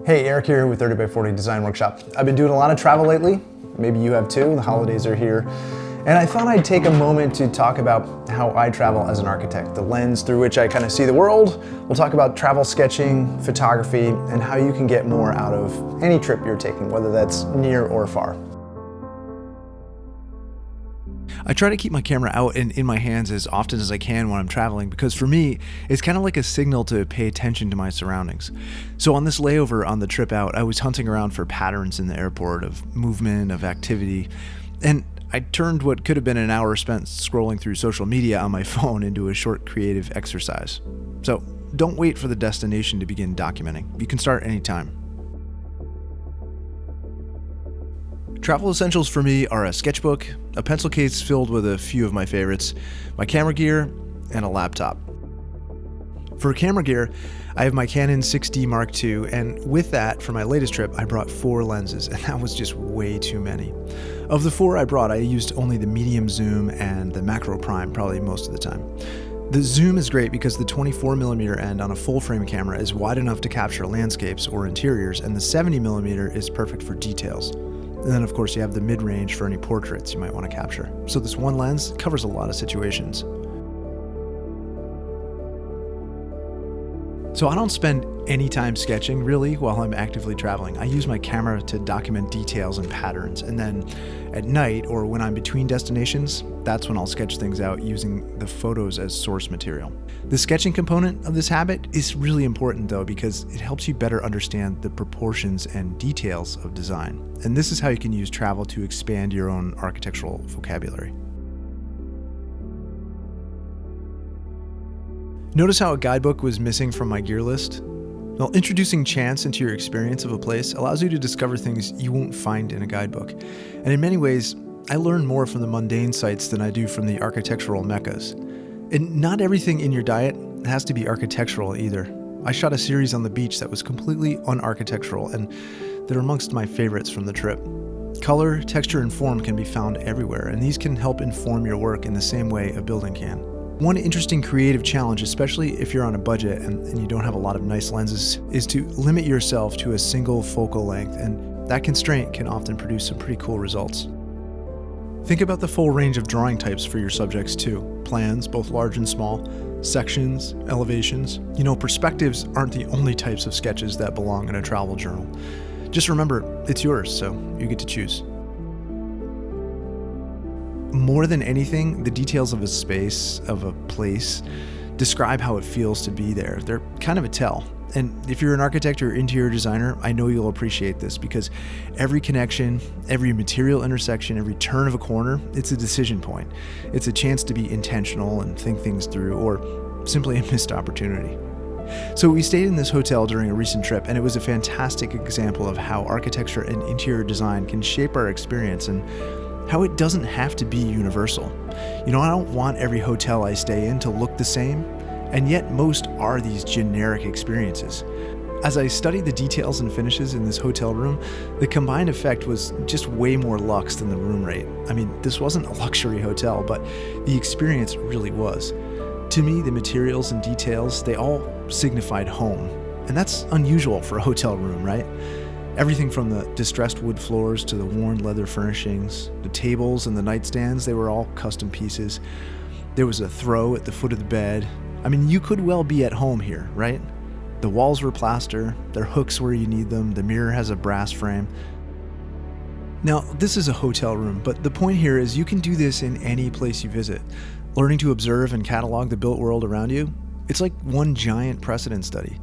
Hey, Eric here with 30x40 Design Workshop. I've been doing a lot of travel lately. Maybe you have too. The holidays are here. And I thought I'd take a moment to talk about how I travel as an architect, the lens through which I kind of see the world. We'll talk about travel sketching, photography, and how you can get more out of any trip you're taking, whether that's near or far. I try to keep my camera out and in my hands as often as I can when I'm traveling because for me, it's kind of like a signal to pay attention to my surroundings. So on this layover on the trip out, I was hunting around for patterns in the airport of movement, of activity, and I turned what could have been an hour spent scrolling through social media on my phone into a short creative exercise. So don't wait for the destination to begin documenting. You can start anytime. Travel essentials for me are a sketchbook, a pencil case filled with a few of my favorites, my camera gear, and a laptop. For camera gear, I have my Canon 6D Mark II, and with that, for my latest trip, I brought 4 lenses, and that was just way too many. Of the 4 I brought, I used only the medium zoom and the macro prime probably most of the time. The zoom is great because the 24mm end on a full-frame camera is wide enough to capture landscapes or interiors, and the 70mm is perfect for details. And then of course you have the mid-range for any portraits you might want to capture. So this one lens covers a lot of situations. So I don't spend any time sketching really while I'm actively traveling. I use my camera to document details and patterns, and then at night or when I'm between destinations, that's when I'll sketch things out using the photos as source material. The sketching component of this habit is really important though because it helps you better understand the proportions and details of design. And this is how you can use travel to expand your own architectural vocabulary. Notice how a guidebook was missing from my gear list? Well, introducing chance into your experience of a place allows you to discover things you won't find in a guidebook. And in many ways, I learn more from the mundane sites than I do from the architectural meccas. And not everything in your diet has to be architectural either. I shot a series on the beach that was completely unarchitectural, and they're amongst my favorites from the trip. Color, texture, and form can be found everywhere, and these can help inform your work in the same way a building can. One interesting creative challenge, especially if you're on a budget and you don't have a lot of nice lenses, is to limit yourself to a single focal length, and that constraint can often produce some pretty cool results. Think about the full range of drawing types for your subjects too. Plans, both large and small, sections, elevations. You know, perspectives aren't the only types of sketches that belong in a travel journal. Just remember, it's yours, so you get to choose. More than anything, the details of a space, of a place, describe how it feels to be there. They're kind of a tell. And if you're an architect or interior designer, I know you'll appreciate this because every connection, every material intersection, every turn of a corner, it's a decision point. It's a chance to be intentional and think things through, or simply a missed opportunity. So we stayed in this hotel during a recent trip, and it was a fantastic example of how architecture and interior design can shape our experience and how it doesn't have to be universal. You know, I don't want every hotel I stay in to look the same, and yet most are these generic experiences. As I studied the details and finishes in this hotel room, the combined effect was just way more luxe than the room rate. I mean, this wasn't a luxury hotel, but the experience really was. To me, the materials and details, they all signified home, and that's unusual for a hotel room, right? Everything from the distressed wood floors to the worn leather furnishings, the tables and the nightstands, they were all custom pieces. There was a throw at the foot of the bed. I mean, you could well be at home here, right? The walls were plaster, there are hooks where you need them, the mirror has a brass frame. Now, this is a hotel room, but the point here is you can do this in any place you visit. Learning to observe and catalog the built world around you, it's like one giant precedent study.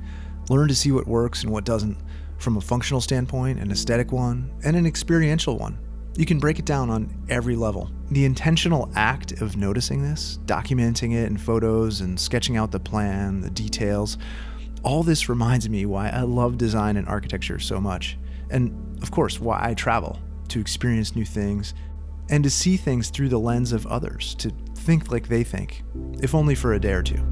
Learn to see what works and what doesn't, from a functional standpoint, an aesthetic one, and an experiential one. You can break it down on every level. The intentional act of noticing this, documenting it in photos and sketching out the plan, the details, all this reminds me why I love design and architecture so much. And of course, why I travel, to experience new things, and to see things through the lens of others, to think like they think, if only for a day or two.